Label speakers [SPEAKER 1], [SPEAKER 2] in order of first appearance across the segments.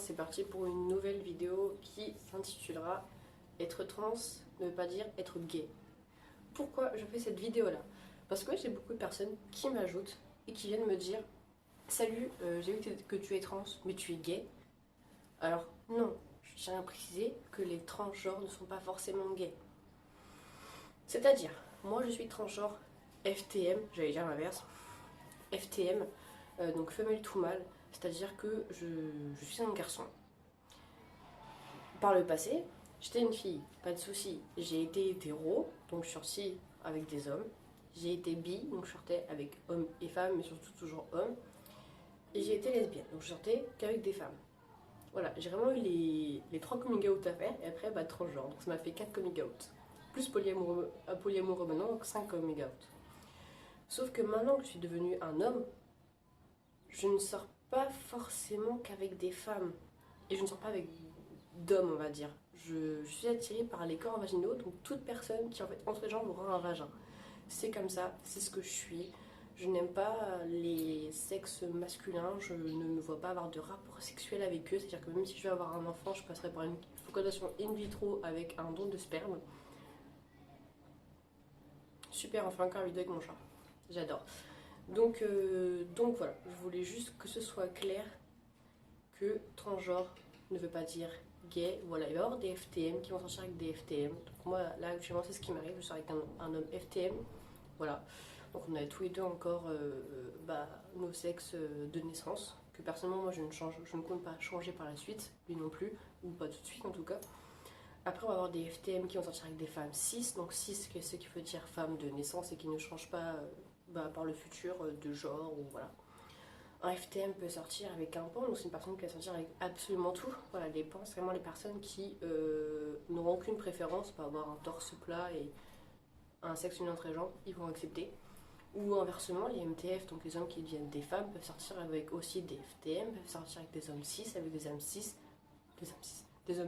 [SPEAKER 1] c'est parti pour une nouvelle vidéo qui s'intitulera Être trans ne veut pas dire être gay. Pourquoi je fais cette vidéo là? Parce que j'ai beaucoup de personnes qui m'ajoutent et qui viennent me dire Salut, j'ai vu que tu es trans, mais tu es gay. Alors non, je tiens à préciser que les transgenres ne sont pas forcément gays. C'est-à-dire, moi je suis transgenre FTM, j'allais dire l'inverse, FTM, donc femelle to mâle, c'est-à-dire que je suis un garçon. Par le passé, j'étais une fille, pas de souci. J'ai été hétéro, donc je suis sortie avec des hommes. J'ai été bi, donc je sortais avec hommes et femmes, mais surtout toujours hommes. Et j'ai été lesbienne, donc je sortais qu'avec des femmes. Voilà, j'ai vraiment eu les 3 coming out à faire, et après, transgenre. Donc ça m'a fait 4 coming out. Plus polyamoureux maintenant, donc 5 coming out. Sauf que maintenant que je suis devenue un homme, je ne sors pas forcément qu'avec des femmes. Et je ne sors pas avec d'hommes, on va dire. Je suis attirée par les corps vaginaux, donc toute personne qui en fait entre les jambes aura un vagin. C'est comme ça, c'est ce que je suis. Je n'aime pas les sexes masculins, je ne me vois pas avoir de rapport sexuel avec eux. C'est-à-dire que même si je veux avoir un enfant, je passerai par une fécondation in vitro avec un don de sperme. Super, on fait encore une vidéo avec mon chat. J'adore. Donc voilà, je voulais juste que ce soit clair que transgenre ne veut pas dire gay. Voilà, il va y avoir des FTM qui vont sortir avec des FTM. Donc moi, là, actuellement, c'est ce qui m'arrive. Je sors avec un homme FTM. Voilà. Donc on a tous les deux encore nos sexes de naissance. Que personnellement, moi, je ne compte pas changer par la suite. Lui non plus. Ou pas tout de suite, en tout cas. Après, on va avoir des FTM qui vont sortir avec des femmes cis. Donc cis, c'est ce qui veut dire femme de naissance et qui ne change pas par le futur de genre ou voilà. Un FTM peut sortir avec un pan, donc c'est une personne qui va sortir avec absolument tout. Voilà, les pans, c'est vraiment les personnes qui n'auront aucune préférence pour avoir un torse plat et un sexe uni entre les jambes, ils vont accepter. Ou inversement, les MTF, donc les hommes qui deviennent des femmes, peuvent sortir avec aussi des FTM, peuvent sortir avec des hommes cis, avec des hommes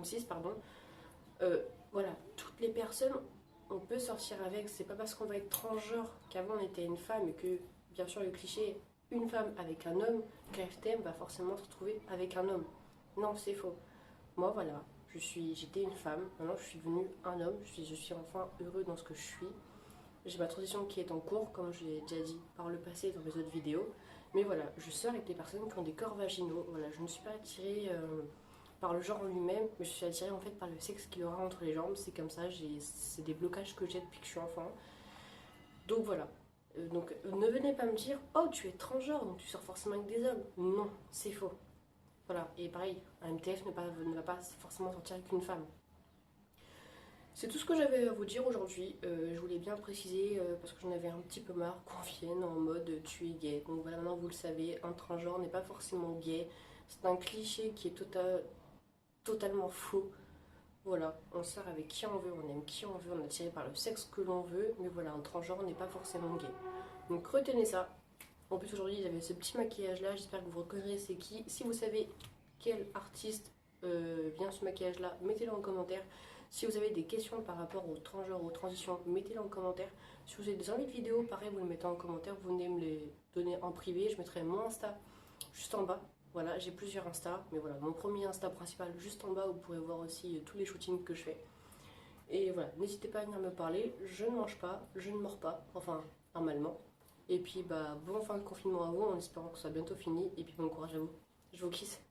[SPEAKER 1] cis, pardon. Voilà, toutes les personnes, on peut sortir avec. C'est pas parce qu'on va être transgenre qu'avant on était une femme et que, bien sûr, le cliché une femme avec un homme, qu'FTM va forcément se retrouver avec un homme. Non, c'est faux. Moi, voilà, j'étais une femme, maintenant je suis devenue un homme, je suis enfin heureux dans ce que je suis. J'ai ma transition qui est en cours, comme je l'ai déjà dit par le passé dans mes autres vidéos. Mais voilà, je sors avec des personnes qui ont des corps vaginaux. Voilà, je ne suis pas attirée par le genre en lui-même, mais je suis attirée en fait par le sexe qu'il aura entre les jambes. C'est comme ça, c'est des blocages que j'ai depuis que je suis enfant. Donc voilà. Donc ne venez pas me dire oh tu es transgenre donc tu sors forcément avec des hommes. Non, c'est faux. Voilà, et pareil, un MTF ne va pas forcément sortir avec une femme. C'est tout ce que j'avais à vous dire aujourd'hui. Je voulais bien préciser parce que j'en avais un petit peu marre qu'on vienne en mode tu es gay. Donc voilà, maintenant vous le savez, un transgenre n'est pas forcément gay. C'est un cliché qui est totalement faux. Voilà, on sort avec qui on veut, on aime qui on veut, on est attiré par le sexe que l'on veut, mais voilà, un transgenre n'est pas forcément gay. Donc retenez ça. En plus aujourd'hui j'avais ce petit maquillage là, j'espère que vous reconnaissez qui. Si vous savez quel artiste vient ce maquillage là, mettez-le en commentaire. Si vous avez des questions par rapport aux transgenres, aux transitions, mettez-le en commentaire. Si vous avez des envies de vidéos, pareil, vous le mettez en commentaire, vous venez me les donner en privé, je mettrai mon Insta juste en bas. Voilà, j'ai plusieurs Insta, mais voilà, mon premier Insta principal juste en bas, vous pourrez voir aussi tous les shootings que je fais. Et voilà, n'hésitez pas à venir me parler, je ne mange pas, je ne mords pas, enfin, normalement. Et puis, bon fin de confinement à vous, en espérant que ce soit bientôt fini, et puis bon courage à vous. Je vous kiss.